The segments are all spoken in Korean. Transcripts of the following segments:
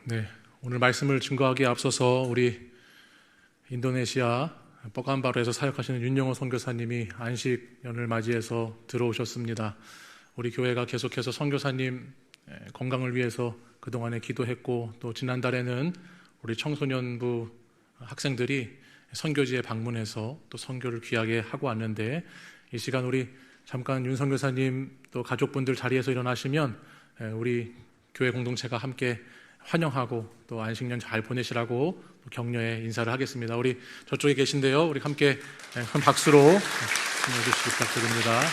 네, 오늘 말씀을 증거하기에 앞서서 우리 인도네시아 뻐간바루에서 사역하시는 윤영호 선교사님이 안식년을 맞이해서 들어오셨습니다. 우리 교회가 계속해서 선교사님 건강을 위해서 그동안에 기도했고, 또 지난달에는 우리 청소년부 학생들이 선교지에 방문해서 또 선교를 귀하게 하고 왔는데, 이 시간 우리 잠깐 윤 선교사님 또 가족분들 자리에서 일어나시면 우리 교회 공동체가 함께 환영하고 또 안식년 잘 보내시라고 격려의 인사를 하겠습니다. 우리 저쪽에 계신데요, 우리 함께 큰 박수로 응원해주시기 부탁드립니다. 네.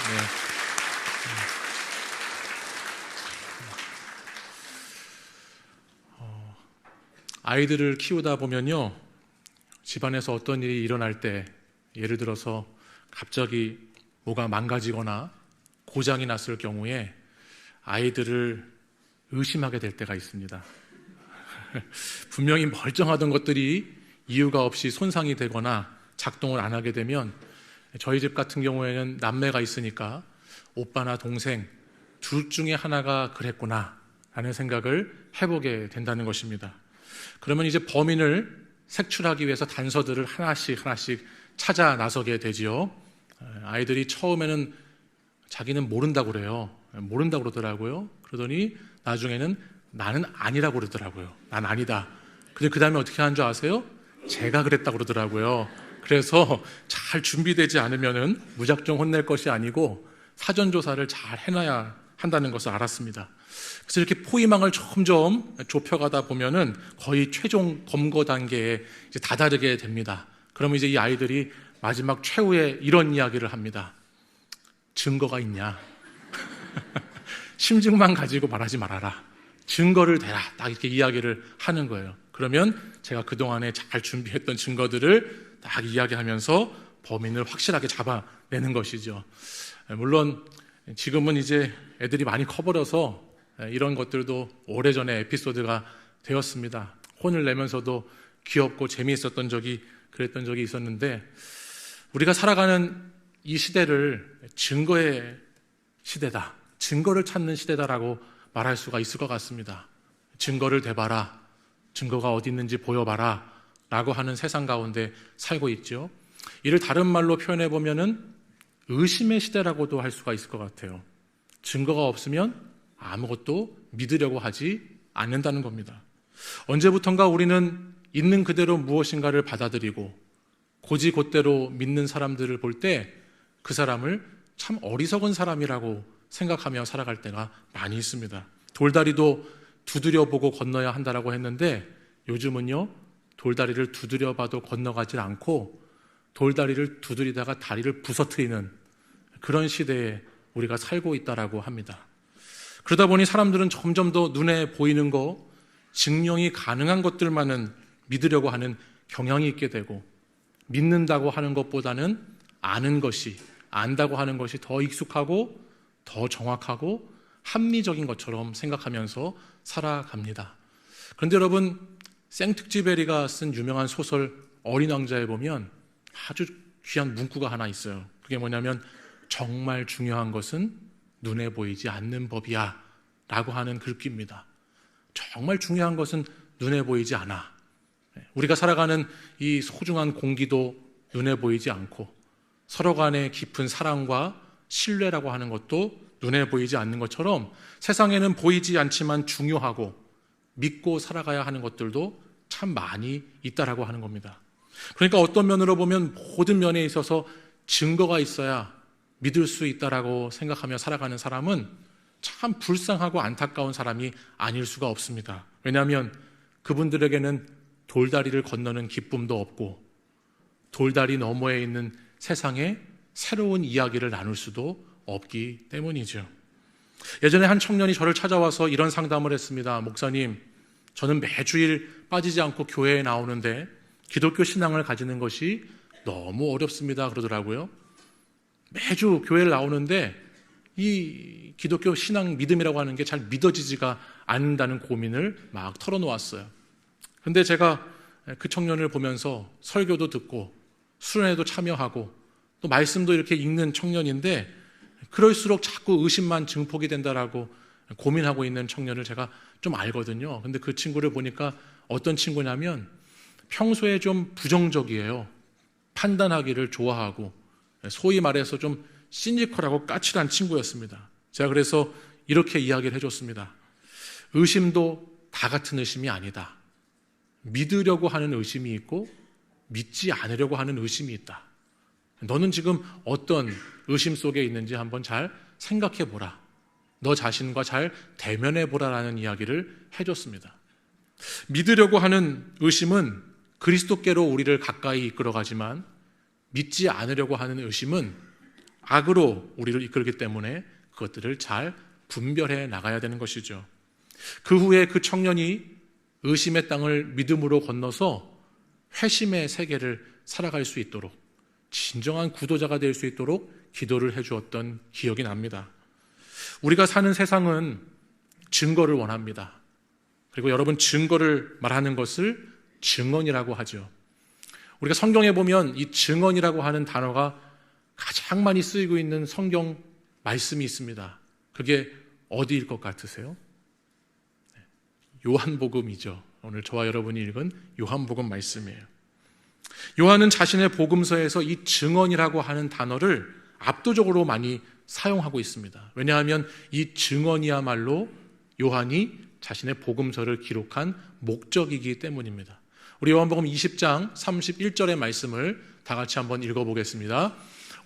아이들을 키우다 보면요, 집안에서 어떤 일이 일어날 때, 예를 들어서 갑자기 뭐가 망가지거나 고장이 났을 경우에 아이들을 의심하게 될 때가 있습니다. 분명히 멀쩡하던 것들이 이유가 없이 손상이 되거나 작동을 안 하게 되면, 저희 집 같은 경우에는 남매가 있으니까 오빠나 동생 둘 중에 하나가 그랬구나 라는 생각을 해보게 된다는 것입니다. 그러면 이제 범인을 색출하기 위해서 단서들을 하나씩 찾아 나서게 되지요. 아이들이 처음에는 자기는 모른다고 그래요. 모른다고 그러더라고요. 그러더니 나중에는 나는 아니라고 그러더라고요. 난 아니다. 근데 그 다음에 어떻게 하는 줄 아세요? 제가 그랬다고 그러더라고요. 그래서 잘 준비되지 않으면은 무작정 혼낼 것이 아니고 사전조사를 잘 해놔야 한다는 것을 알았습니다. 그래서 이렇게 포위망을 점점 좁혀가다 보면은 거의 최종 검거 단계에 이제 다다르게 됩니다. 그러면 이제 이 아이들이 마지막 최후의 이런 이야기를 합니다. 증거가 있냐? 심증만 가지고 말하지 말아라. 증거를 대라. 딱 이렇게 이야기를 하는 거예요. 그러면 제가 그동안에 잘 준비했던 증거들을 딱 이야기하면서 범인을 확실하게 잡아내는 것이죠. 물론 지금은 이제 애들이 많이 커버려서 이런 것들도 오래전에 에피소드가 되었습니다. 혼을 내면서도 귀엽고 재미있었던 그랬던 적이 있었는데, 우리가 살아가는 이 시대를 증거의 시대다, 증거를 찾는 시대다라고 말할 수가 있을 것 같습니다. 증거를 대봐라, 증거가 어디 있는지 보여봐라 라고 하는 세상 가운데 살고 있죠. 이를 다른 말로 표현해 보면은 의심의 시대라고도 할 수가 있을 것 같아요. 증거가 없으면 아무것도 믿으려고 하지 않는다는 겁니다. 언제부턴가 우리는 있는 그대로 무엇인가를 받아들이고 고지곧대로 믿는 사람들을 볼 때 그 사람을 참 어리석은 사람이라고 생각하며 살아갈 때가 많이 있습니다. 돌다리도 두드려보고 건너야 한다라고 했는데, 요즘은요, 돌다리를 두드려봐도 건너가지 않고 돌다리를 두드리다가 다리를 부서뜨리는 그런 시대에 우리가 살고 있다라고 합니다. 그러다 보니 사람들은 점점 더 눈에 보이는 거, 증명이 가능한 것들만은 믿으려고 하는 경향이 있게 되고, 믿는다고 하는 것보다는 아는 것이, 안다고 하는 것이 더 익숙하고 더 정확하고 합리적인 것처럼 생각하면서 살아갑니다. 그런데 여러분, 생특쥐베리가 쓴 유명한 소설 어린 왕자에 보면 아주 귀한 문구가 하나 있어요. 그게 뭐냐면, 정말 중요한 것은 눈에 보이지 않는 법이야 라고 하는 글귀입니다. 정말 중요한 것은 눈에 보이지 않아. 우리가 살아가는 이 소중한 공기도 눈에 보이지 않고, 서로 간의 깊은 사랑과 신뢰라고 하는 것도 눈에 보이지 않는 것처럼 세상에는 보이지 않지만 중요하고 믿고 살아가야 하는 것들도 참 많이 있다라고 하는 겁니다. 그러니까 어떤 면으로 보면 모든 면에 있어서 증거가 있어야 믿을 수 있다라고 생각하며 살아가는 사람은 참 불쌍하고 안타까운 사람이 아닐 수가 없습니다. 왜냐하면 그분들에게는 돌다리를 건너는 기쁨도 없고, 돌다리 너머에 있는 세상에 새로운 이야기를 나눌 수도 없기 때문이죠. 예전에 한 청년이 저를 찾아와서 이런 상담을 했습니다. 목사님, 저는 매주일 빠지지 않고 교회에 나오는데 기독교 신앙을 가지는 것이 너무 어렵습니다 그러더라고요. 매주 교회를 나오는데 이 기독교 신앙 믿음이라고 하는 게 잘 믿어지지가 않는다는 고민을 막 털어놓았어요. 근데 제가 그 청년을 보면서 설교도 듣고 수련회도 참여하고 또 말씀도 이렇게 읽는 청년인데, 그럴수록 자꾸 의심만 증폭이 된다라고 고민하고 있는 청년을 제가 좀 알거든요. 근데 그 친구를 보니까 어떤 친구냐면 평소에 좀 부정적이에요. 판단하기를 좋아하고 소위 말해서 좀 시니컬하고 까칠한 친구였습니다. 제가 그래서 이렇게 이야기를 해줬습니다. 의심도 다 같은 의심이 아니다. 믿으려고 하는 의심이 있고 믿지 않으려고 하는 의심이 있다. 너는 지금 어떤 의심 속에 있는지 한번 잘 생각해 보라. 너 자신과 잘 대면해 보라라는 이야기를 해줬습니다. 믿으려고 하는 의심은 그리스도께로 우리를 가까이 이끌어가지만 믿지 않으려고 하는 의심은 악으로 우리를 이끌기 때문에 그것들을 잘 분별해 나가야 되는 것이죠. 그 후에 그 청년이 의심의 땅을 믿음으로 건너서 회심의 세계를 살아갈 수 있도록 진정한 구도자가 될 수 있도록 기도를 해주었던 기억이 납니다. 우리가 사는 세상은 증거를 원합니다. 그리고 여러분, 증거를 말하는 것을 증언이라고 하죠. 우리가 성경에 보면 이 증언이라고 하는 단어가 가장 많이 쓰이고 있는 성경 말씀이 있습니다. 그게 어디일 것 같으세요? 요한복음이죠. 오늘 저와 여러분이 읽은 요한복음 말씀이에요. 요한은 자신의 복음서에서 이 증언이라고 하는 단어를 압도적으로 많이 사용하고 있습니다. 왜냐하면 이 증언이야말로 요한이 자신의 복음서를 기록한 목적이기 때문입니다. 우리 요한복음 20장 31절의 말씀을 다 같이 한번 읽어보겠습니다.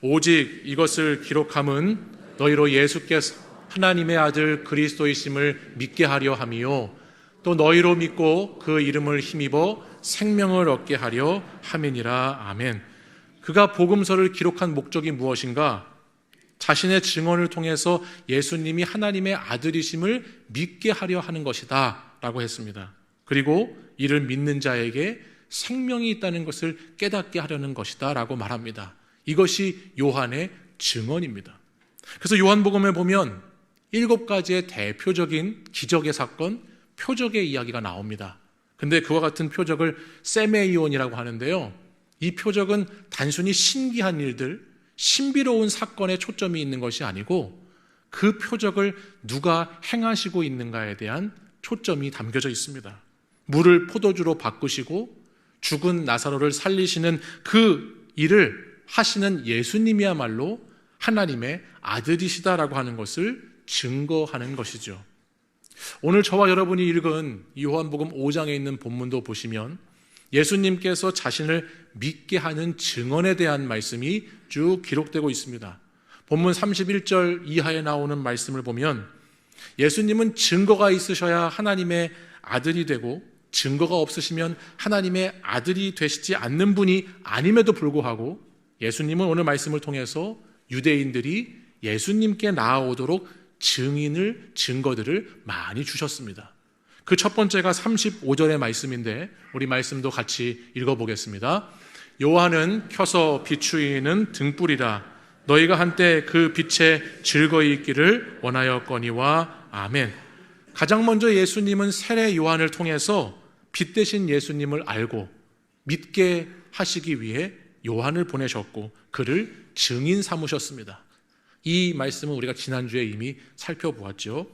오직 이것을 기록함은 너희로 예수께서 하나님의 아들 그리스도이심을 믿게 하려 함이요 또 너희로 믿고 그 이름을 힘입어 생명을 얻게 하려 함이니라. 아멘. 그가 복음서를 기록한 목적이 무엇인가? 자신의 증언을 통해서 예수님이 하나님의 아들이심을 믿게 하려 하는 것이다 라고 했습니다. 그리고 이를 믿는 자에게 생명이 있다는 것을 깨닫게 하려는 것이다 라고 말합니다. 이것이 요한의 증언입니다. 그래서 요한복음에 보면 7가지의 대표적인 기적의 사건, 표적의 이야기가 나옵니다. 근데 그와 같은 표적을 세메이온이라고 하는데요. 이 표적은 단순히 신기한 일들, 신비로운 사건에 초점이 있는 것이 아니고 그 표적을 누가 행하시고 있는가에 대한 초점이 담겨져 있습니다. 물을 포도주로 바꾸시고 죽은 나사로를 살리시는 그 일을 하시는 예수님이야말로 하나님의 아들이시다라고 하는 것을 증거하는 것이죠. 오늘 저와 여러분이 읽은 요한복음 5장에 있는 본문도 보시면 예수님께서 자신을 믿게 하는 증언에 대한 말씀이 쭉 기록되고 있습니다. 본문 31절 이하에 나오는 말씀을 보면 예수님은 증거가 있으셔야 하나님의 아들이 되고 증거가 없으시면 하나님의 아들이 되시지 않는 분이 아님에도 불구하고 예수님은 오늘 말씀을 통해서 유대인들이 예수님께 나아오도록 증거들을 많이 주셨습니다. 그 첫 번째가 35절의 말씀인데 우리 말씀도 같이 읽어보겠습니다. 요한은 켜서 비추이는 등불이라 너희가 한때 그 빛에 즐거이 있기를 원하였거니와. 아멘. 가장 먼저 예수님은 세례 요한을 통해서 빛 대신 예수님을 알고 믿게 하시기 위해 요한을 보내셨고 그를 증인 삼으셨습니다. 이 말씀은 우리가 지난주에 이미 살펴보았죠.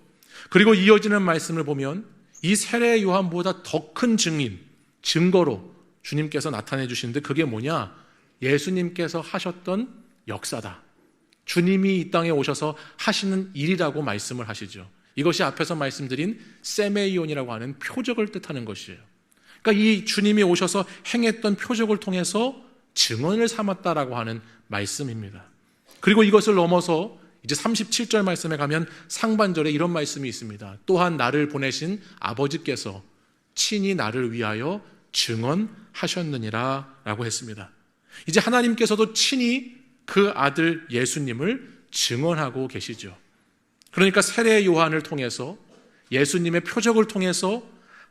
그리고 이어지는 말씀을 보면 이 세례 요한보다 더 큰 증거로 주님께서 나타내 주시는데 그게 뭐냐? 예수님께서 하셨던 역사다. 주님이 이 땅에 오셔서 하시는 일이라고 말씀을 하시죠. 이것이 앞에서 말씀드린 세메이온이라고 하는 표적을 뜻하는 것이에요. 그러니까 이 주님이 오셔서 행했던 표적을 통해서 증언을 삼았다라고 하는 말씀입니다. 그리고 이것을 넘어서 이제 37절 말씀에 가면 상반절에 이런 말씀이 있습니다. 또한 나를 보내신 아버지께서 친히 나를 위하여 증언하셨느니라 라고 했습니다. 이제 하나님께서도 친히 그 아들 예수님을 증언하고 계시죠. 그러니까 세례 요한을 통해서 예수님의 표적을 통해서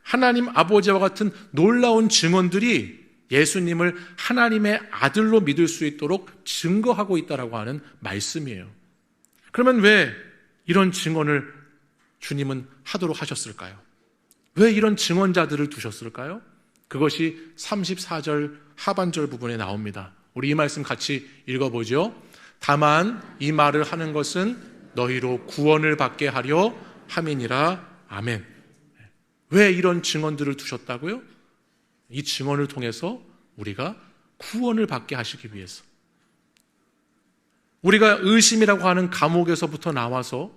하나님 아버지와 같은 놀라운 증언들이 예수님을 하나님의 아들로 믿을 수 있도록 증거하고 있다라고 하는 말씀이에요. 그러면 왜 이런 증언을 주님은 하도록 하셨을까요? 왜 이런 증언자들을 두셨을까요? 그것이 34절 하반절 부분에 나옵니다. 우리 이 말씀 같이 읽어보죠. 다만 이 말을 하는 것은 너희로 구원을 받게 하려 함이니라. 아멘. 왜 이런 증언들을 두셨다고요? 이 증언을 통해서 우리가 구원을 받게 하시기 위해서, 우리가 의심이라고 하는 감옥에서부터 나와서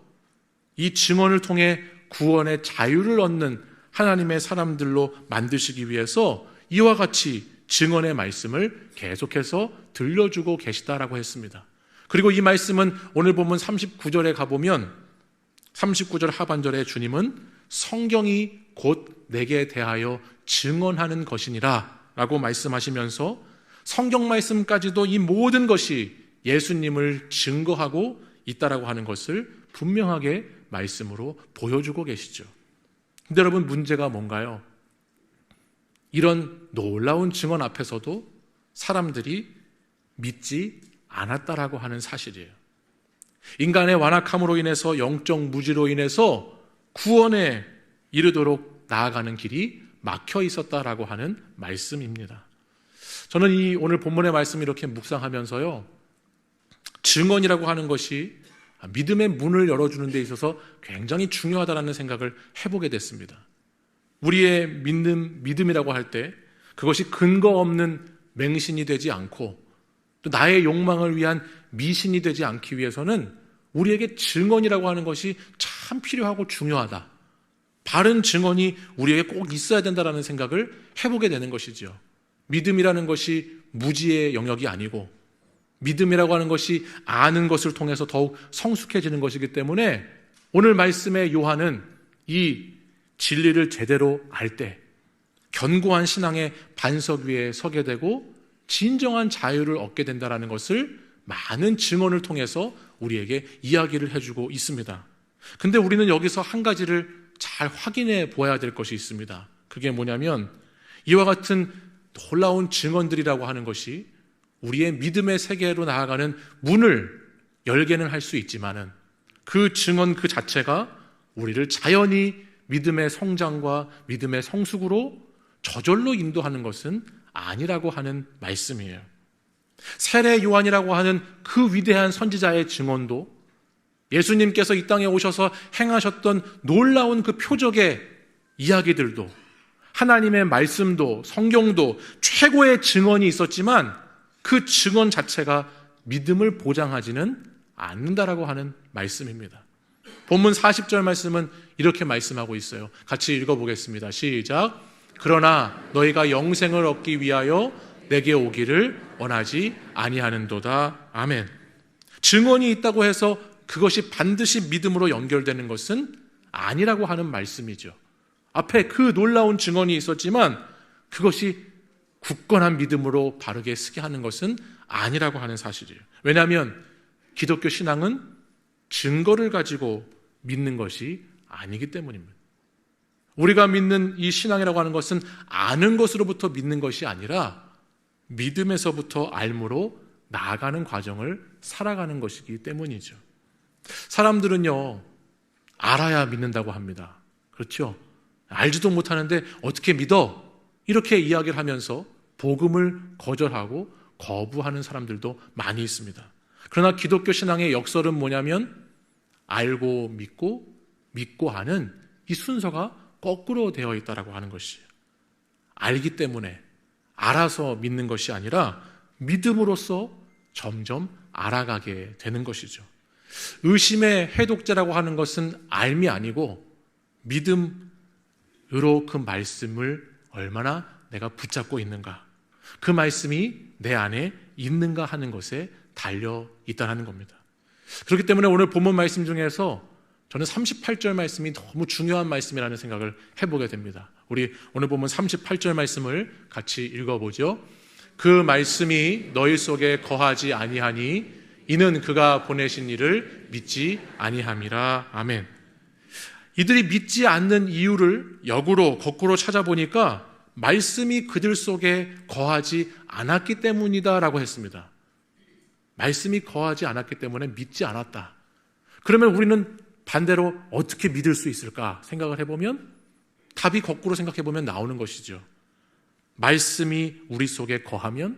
이 증언을 통해 구원의 자유를 얻는 하나님의 사람들로 만드시기 위해서 이와 같이 증언의 말씀을 계속해서 들려주고 계시다라고 했습니다. 그리고 이 말씀은 오늘 본문 39절에 가보면 39절 하반절에 주님은 성경이 곧 내게 대하여 증언하는 것이니라 라고 말씀하시면서 성경 말씀까지도 이 모든 것이 예수님을 증거하고 있다라고 하는 것을 분명하게 말씀으로 보여주고 계시죠. 근데 여러분, 문제가 뭔가요? 이런 놀라운 증언 앞에서도 사람들이 믿지 않았다라고 하는 사실이에요. 인간의 완악함으로 인해서, 영적 무지로 인해서 구원에 이르도록 나아가는 길이 막혀 있었다라고 하는 말씀입니다. 저는 이 오늘 본문의 말씀 이렇게 묵상하면서요, 증언이라고 하는 것이 믿음의 문을 열어주는 데 있어서 굉장히 중요하다는 생각을 해보게 됐습니다. 우리의 믿음이라고 할 때 그것이 근거 없는 맹신이 되지 않고 또 나의 욕망을 위한 미신이 되지 않기 위해서는 우리에게 증언이라고 하는 것이 참 필요하고 중요하다. 바른 증언이 우리에게 꼭 있어야 된다는 생각을 해보게 되는 것이죠. 믿음이라는 것이 무지의 영역이 아니고 믿음이라고 하는 것이 아는 것을 통해서 더욱 성숙해지는 것이기 때문에 오늘 말씀의 요한은 이 진리를 제대로 알 때 견고한 신앙의 반석 위에 서게 되고 진정한 자유를 얻게 된다는 것을 많은 증언을 통해서 우리에게 이야기를 해주고 있습니다. 근데 우리는 여기서 한 가지를 잘 확인해 보아야 될 것이 있습니다. 그게 뭐냐면 이와 같은 놀라운 증언들이라고 하는 것이 우리의 믿음의 세계로 나아가는 문을 열게는 할 수 있지만은 그 증언 그 자체가 우리를 자연히 믿음의 성장과 믿음의 성숙으로 저절로 인도하는 것은 아니라고 하는 말씀이에요. 세례 요한이라고 하는 그 위대한 선지자의 증언도 예수님께서 이 땅에 오셔서 행하셨던 놀라운 그 표적의 이야기들도 하나님의 말씀도 성경도 최고의 증언이 있었지만 그 증언 자체가 믿음을 보장하지는 않는다라고 하는 말씀입니다. 본문 40절 말씀은 이렇게 말씀하고 있어요. 같이 읽어보겠습니다. 시작. 그러나 너희가 영생을 얻기 위하여 내게 오기를 원하지 아니하는도다. 아멘. 증언이 있다고 해서 그것이 반드시 믿음으로 연결되는 것은 아니라고 하는 말씀이죠. 앞에 그 놀라운 증언이 있었지만 그것이 굳건한 믿음으로 바르게 쓰게 하는 것은 아니라고 하는 사실이에요. 왜냐하면 기독교 신앙은 증거를 가지고 믿는 것이 아니기 때문입니다. 우리가 믿는 이 신앙이라고 하는 것은 아는 것으로부터 믿는 것이 아니라 믿음에서부터 알므로 나아가는 과정을 살아가는 것이기 때문이죠. 사람들은요, 알아야 믿는다고 합니다. 그렇죠? 알지도 못하는데 어떻게 믿어? 이렇게 이야기를 하면서 복음을 거절하고 거부하는 사람들도 많이 있습니다. 그러나 기독교 신앙의 역설은 뭐냐면 알고 믿고 믿고 하는 이 순서가 거꾸로 되어 있다고 하는 것이에요. 알기 때문에 알아서 믿는 것이 아니라 믿음으로써 점점 알아가게 되는 것이죠. 의심의 해독제라고 하는 것은 알미 아니고 믿음으로 그 말씀을 얼마나 내가 붙잡고 있는가, 그 말씀이 내 안에 있는가 하는 것에 달려 있다는 겁니다. 그렇기 때문에 오늘 본문 말씀 중에서 저는 38절 말씀이 너무 중요한 말씀이라는 생각을 해보게 됩니다. 우리 오늘 본문 38절 말씀을 같이 읽어보죠. 그 말씀이 너희 속에 거하지 아니하니 이는 그가 보내신 이를 믿지 아니함이라. 아멘. 이들이 믿지 않는 이유를 역으로 거꾸로 찾아보니까 말씀이 그들 속에 거하지 않았기 때문이다라고 했습니다. 말씀이 거하지 않았기 때문에 믿지 않았다. 그러면 우리는 반대로 어떻게 믿을 수 있을까 생각을 해보면 답이 거꾸로 생각해보면 나오는 것이죠. 말씀이 우리 속에 거하면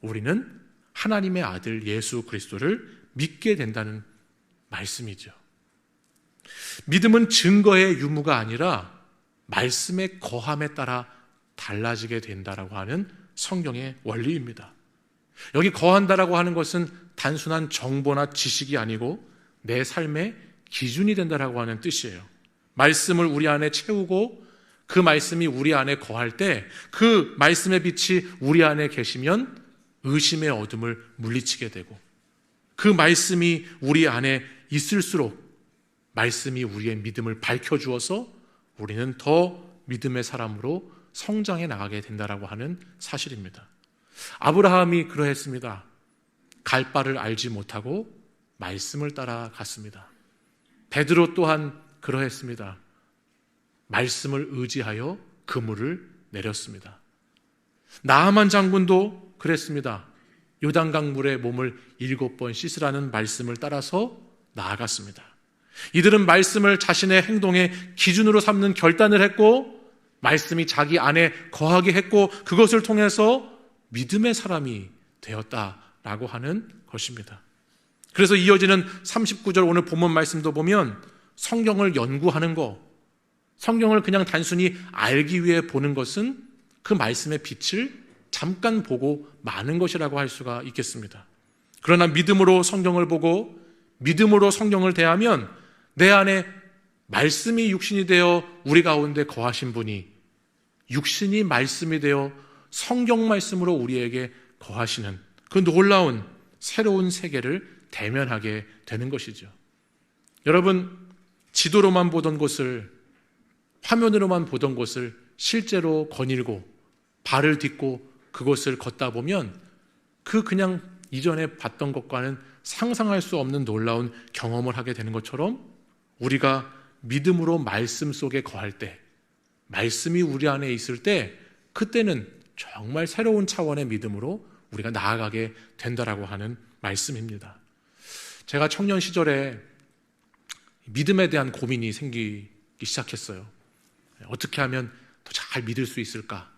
우리는 하나님의 아들 예수 그리스도를 믿게 된다는 말씀이죠. 믿음은 증거의 유무가 아니라 말씀의 거함에 따라 달라지게 된다라고 하는 성경의 원리입니다. 여기 거한다라고 하는 것은 단순한 정보나 지식이 아니고 내 삶의 기준이 된다라고 하는 뜻이에요. 말씀을 우리 안에 채우고 그 말씀이 우리 안에 거할 때 그 말씀의 빛이 우리 안에 계시면 의심의 어둠을 물리치게 되고 그 말씀이 우리 안에 있을수록 말씀이 우리의 믿음을 밝혀주어서 우리는 더 믿음의 사람으로 성장해 나가게 된다라고 하는 사실입니다. 아브라함이 그러했습니다. 갈 바를 알지 못하고 말씀을 따라갔습니다. 베드로 또한 그러했습니다. 말씀을 의지하여 그물을 내렸습니다. 나아만 장군도 그랬습니다. 요단강 물에 몸을 7번 씻으라는 말씀을 따라서 나아갔습니다. 이들은 말씀을 자신의 행동의 기준으로 삼는 결단을 했고 말씀이 자기 안에 거하게 했고 그것을 통해서 믿음의 사람이 되었다라고 하는 것입니다. 그래서 이어지는 39절 오늘 본문 말씀도 보면 성경을 연구하는 것, 성경을 그냥 단순히 알기 위해 보는 것은 그 말씀의 빛을 잠깐 보고 마는 것이라고 할 수가 있겠습니다. 그러나 믿음으로 성경을 보고 믿음으로 성경을 대하면 내 안에 말씀이 육신이 되어 우리 가운데 거하신 분이 육신이 말씀이 되어 성경 말씀으로 우리에게 거하시는 그 놀라운 새로운 세계를 대면하게 되는 것이죠. 여러분, 지도로만 보던 곳을, 화면으로만 보던 곳을 실제로 거닐고 발을 딛고 그곳을 걷다 보면 그 그냥 이전에 봤던 것과는 상상할 수 없는 놀라운 경험을 하게 되는 것처럼 우리가 믿음으로 말씀 속에 거할 때, 말씀이 우리 안에 있을 때 그때는 정말 새로운 차원의 믿음으로 우리가 나아가게 된다라고 하는 말씀입니다. 제가 청년 시절에 믿음에 대한 고민이 생기기 시작했어요. 어떻게 하면 더 잘 믿을 수 있을까?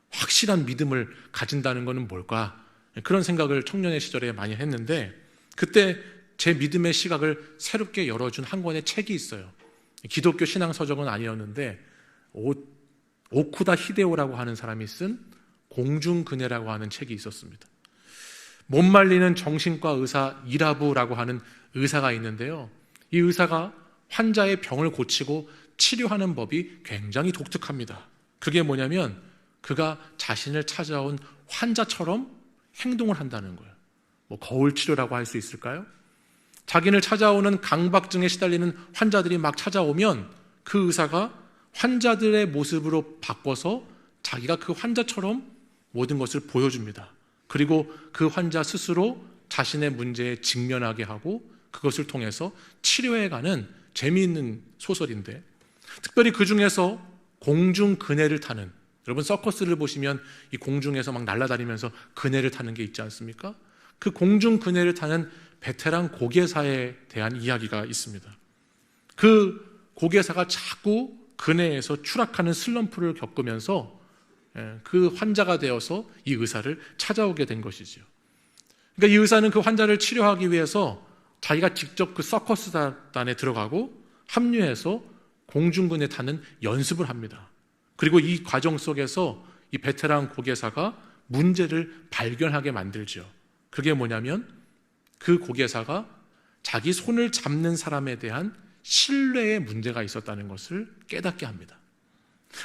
확실한 믿음을 가진다는 것은 뭘까? 그런 생각을 청년의 시절에 많이 했는데 그때 제 믿음의 시각을 새롭게 열어준 한 권의 책이 있어요. 기독교 신앙서적은 아니었는데 오쿠다 히데오라고 하는 사람이 쓴 공중근해라고 하는 책이 있었습니다. 못 말리는 정신과 의사 이라부라고 하는 의사가 있는데요. 이 의사가 환자의 병을 고치고 치료하는 법이 굉장히 독특합니다. 그게 뭐냐면 그가 자신을 찾아온 환자처럼 행동을 한다는 거예요. 거울 치료라고 할 수 있을까요? 자기를 찾아오는 강박증에 시달리는 환자들이 막 찾아오면 그 의사가 환자들의 모습으로 바꿔서 자기가 그 환자처럼 모든 것을 보여줍니다. 그리고 그 환자 스스로 자신의 문제에 직면하게 하고 그것을 통해서 치료해가는 재미있는 소설인데 특별히 그 중에서 공중근해를 타는, 여러분 서커스를 보시면 이 공중에서 막 날아다니면서 근해를 타는 게 있지 않습니까? 그 공중근해를 타는 베테랑 고개사에 대한 이야기가 있습니다. 그 고개사가 자꾸 근해에서 추락하는 슬럼프를 겪으면서 그 환자가 되어서 이 의사를 찾아오게 된 것이죠. 그러니까 이 의사는 그 환자를 치료하기 위해서 자기가 직접 그 서커스단에 들어가고 합류해서 공중근해 타는 연습을 합니다. 그리고 이 과정 속에서 이 베테랑 고개사가 문제를 발견하게 만들죠. 그게 뭐냐면 그 고개사가 자기 손을 잡는 사람에 대한 신뢰에 문제가 있었다는 것을 깨닫게 합니다.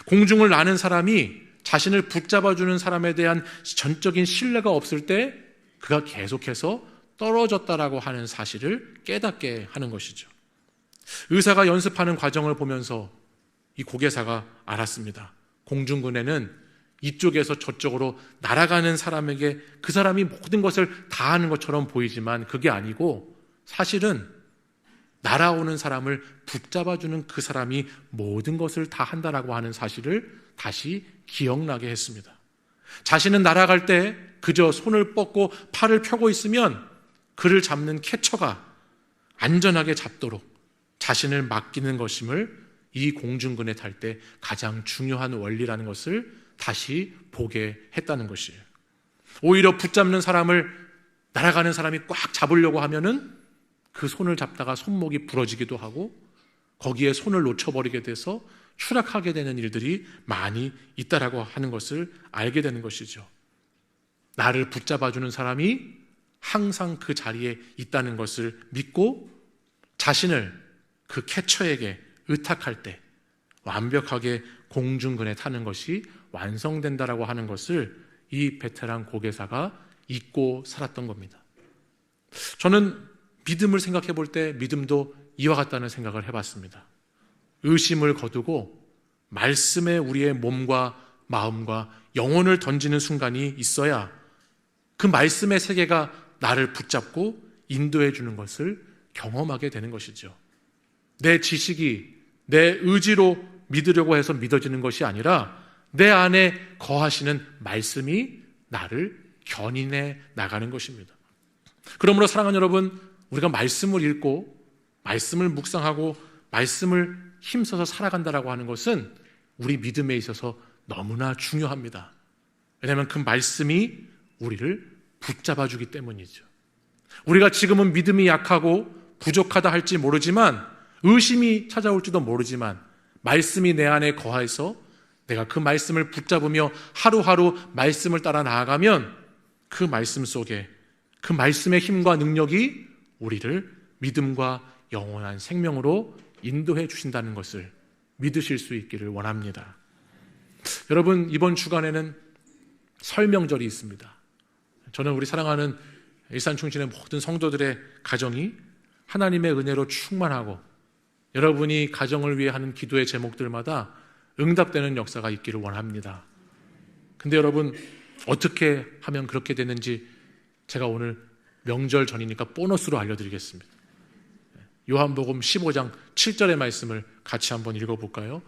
공중을 나는 사람이 자신을 붙잡아주는 사람에 대한 전적인 신뢰가 없을 때 그가 계속해서 떨어졌다라고 하는 사실을 깨닫게 하는 것이죠. 의사가 연습하는 과정을 보면서 이 고개사가 알았습니다. 공중근해는 이쪽에서 저쪽으로 날아가는 사람에게 그 사람이 모든 것을 다 하는 것처럼 보이지만 그게 아니고 사실은 날아오는 사람을 붙잡아주는 그 사람이 모든 것을 다 한다라고 하는 사실을 다시 기억나게 했습니다. 자신은 날아갈 때 그저 손을 뻗고 팔을 펴고 있으면 그를 잡는 캐쳐가 안전하게 잡도록 자신을 맡기는 것임을 이 공중근해 탈 때 가장 중요한 원리라는 것을 다시 보게 했다는 것이에요. 오히려 붙잡는 사람을 날아가는 사람이 꽉 잡으려고 하면은 그 손을 잡다가 손목이 부러지기도 하고 거기에 손을 놓쳐버리게 돼서 추락하게 되는 일들이 많이 있다라고 하는 것을 알게 되는 것이죠. 나를 붙잡아주는 사람이 항상 그 자리에 있다는 것을 믿고 자신을 그 캐쳐에게 의탁할 때 완벽하게 공중근에 타는 것이 완성된다라고 하는 것을 이 베테랑 고개사가 잊고 살았던 겁니다. 저는 믿음을 생각해 볼 때 믿음도 이와 같다는 생각을 해봤습니다. 의심을 거두고 말씀에 우리의 몸과 마음과 영혼을 던지는 순간이 있어야 그 말씀의 세계가 나를 붙잡고 인도해 주는 것을 경험하게 되는 것이죠. 내 지식이 내 의지로 믿으려고 해서 믿어지는 것이 아니라 내 안에 거하시는 말씀이 나를 견인해 나가는 것입니다. 그러므로 사랑하는 여러분, 우리가 말씀을 읽고 말씀을 묵상하고 말씀을 힘써서 살아간다라고 하는 것은 우리 믿음에 있어서 너무나 중요합니다. 왜냐하면 그 말씀이 우리를 붙잡아 주기 때문이죠. 우리가 지금은 믿음이 약하고 부족하다 할지 모르지만, 의심이 찾아올지도 모르지만, 말씀이 내 안에 거해서 내가 그 말씀을 붙잡으며 하루하루 말씀을 따라 나아가면 그 말씀 속에 그 말씀의 힘과 능력이 우리를 믿음과 영원한 생명으로 인도해 주신다는 것을 믿으실 수 있기를 원합니다. 여러분, 이번 주간에는 설 명절이 있습니다. 저는 우리 사랑하는 일산충신의 모든 성도들의 가정이 하나님의 은혜로 충만하고 여러분이 가정을 위해 하는 기도의 제목들마다 응답되는 역사가 있기를 원합니다. 근데 여러분, 어떻게 하면 그렇게 되는지 제가 오늘 명절 전이니까 보너스로 알려드리겠습니다. 요한복음 15장 7절의 말씀을 같이 한번 읽어볼까요?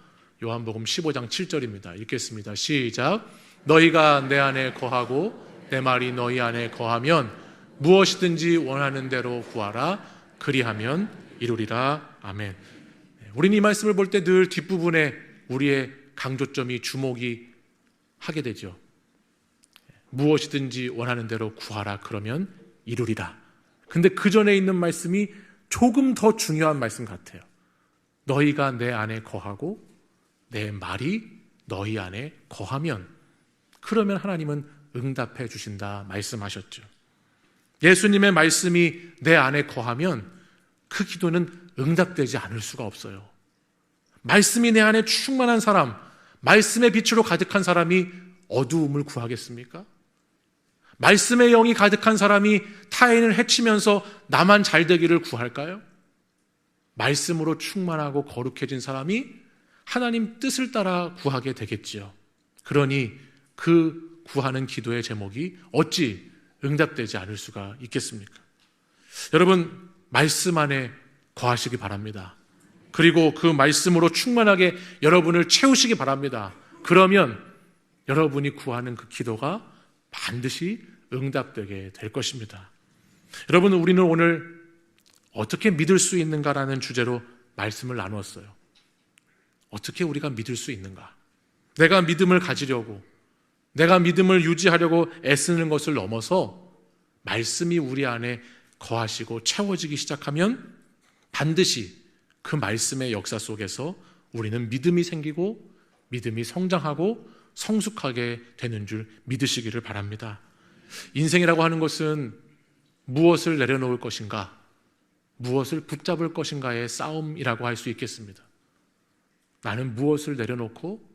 요한복음 15장 7절입니다. 읽겠습니다. 시작. 너희가 내 안에 거하고 내 말이 너희 안에 거하면 무엇이든지 원하는 대로 구하라. 그리하면 이루리라. 아멘. 우리는 이 말씀을 볼 때 늘 뒷부분에 우리의 강조점이 주목이 하게 되죠. 무엇이든지 원하는 대로 구하라. 그러면 이루리라. 근데 그 전에 있는 말씀이 조금 더 중요한 말씀 같아요. 너희가 내 안에 거하고 내 말이 너희 안에 거하면, 그러면 하나님은 응답해 주신다 말씀하셨죠. 예수님의 말씀이 내 안에 거하면 그 기도는 응답되지 않을 수가 없어요. 말씀이 내 안에 충만한 사람, 말씀의 빛으로 가득한 사람이 어두움을 구하겠습니까? 말씀의 영이 가득한 사람이 타인을 해치면서 나만 잘 되기를 구할까요? 말씀으로 충만하고 거룩해진 사람이 하나님 뜻을 따라 구하게 되겠지요. 그러니 그 구하는 기도의 제목이 어찌 응답되지 않을 수가 있겠습니까? 여러분, 말씀 안에 거하시기 바랍니다. 그리고 그 말씀으로 충만하게 여러분을 채우시기 바랍니다. 그러면 여러분이 구하는 그 기도가 반드시 응답되게 될 것입니다. 여러분, 우리는 오늘 어떻게 믿을 수 있는가라는 주제로 말씀을 나누었어요. 어떻게 우리가 믿을 수 있는가? 내가 믿음을 가지려고, 내가 믿음을 유지하려고 애쓰는 것을 넘어서 말씀이 우리 안에 거하시고 채워지기 시작하면 반드시 그 말씀의 역사 속에서 우리는 믿음이 생기고 믿음이 성장하고 성숙하게 되는 줄 믿으시기를 바랍니다. 인생이라고 하는 것은 무엇을 내려놓을 것인가, 무엇을 붙잡을 것인가의 싸움이라고 할 수 있겠습니다. 나는 무엇을 내려놓고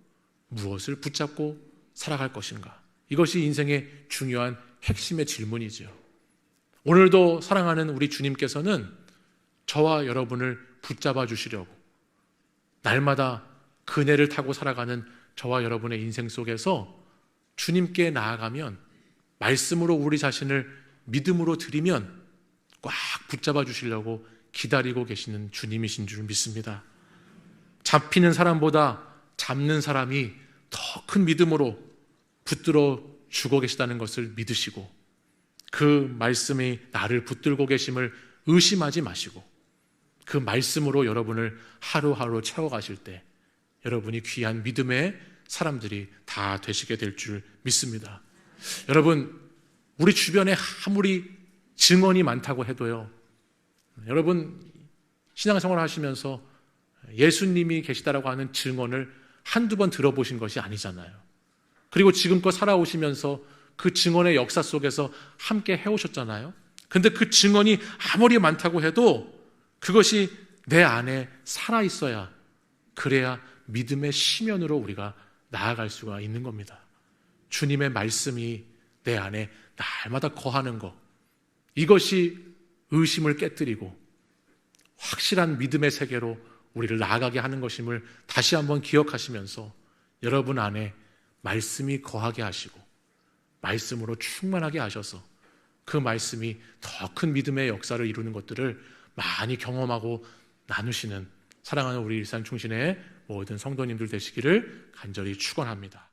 무엇을 붙잡고 살아갈 것인가? 이것이 인생의 중요한 핵심의 질문이죠. 오늘도 사랑하는 우리 주님께서는 저와 여러분을 붙잡아 주시려고 날마다 그네를 타고 살아가는 저와 여러분의 인생 속에서 주님께 나아가면, 말씀으로 우리 자신을 믿음으로 드리면 꽉 붙잡아 주시려고 기다리고 계시는 주님이신 줄 믿습니다. 잡히는 사람보다 잡는 사람이 더 큰 믿음으로 붙들어 주고 계시다는 것을 믿으시고, 그 말씀이 나를 붙들고 계심을 의심하지 마시고 그 말씀으로 여러분을 하루하루 채워가실 때 여러분이 귀한 믿음의 사람들이 다 되시게 될 줄 믿습니다. 여러분, 우리 주변에 아무리 증언이 많다고 해도요, 여러분 신앙생활 하시면서 예수님이 계시다라고 하는 증언을 한두 번 들어보신 것이 아니잖아요. 그리고 지금껏 살아오시면서 그 증언의 역사 속에서 함께 해오셨잖아요. 근데 그 증언이 아무리 많다고 해도 그것이 내 안에 살아있어야, 그래야 믿음의 시면으로 우리가 나아갈 수가 있는 겁니다. 주님의 말씀이 내 안에 날마다 거하는 것, 이것이 의심을 깨뜨리고 확실한 믿음의 세계로 우리를 나아가게 하는 것임을 다시 한번 기억하시면서 여러분 안에 말씀이 거하게 하시고 말씀으로 충만하게 하셔서 그 말씀이 더 큰 믿음의 역사를 이루는 것들을 많이 경험하고 나누시는 사랑하는 우리 일산충신의 모든 성도님들 되시기를 간절히 축원합니다.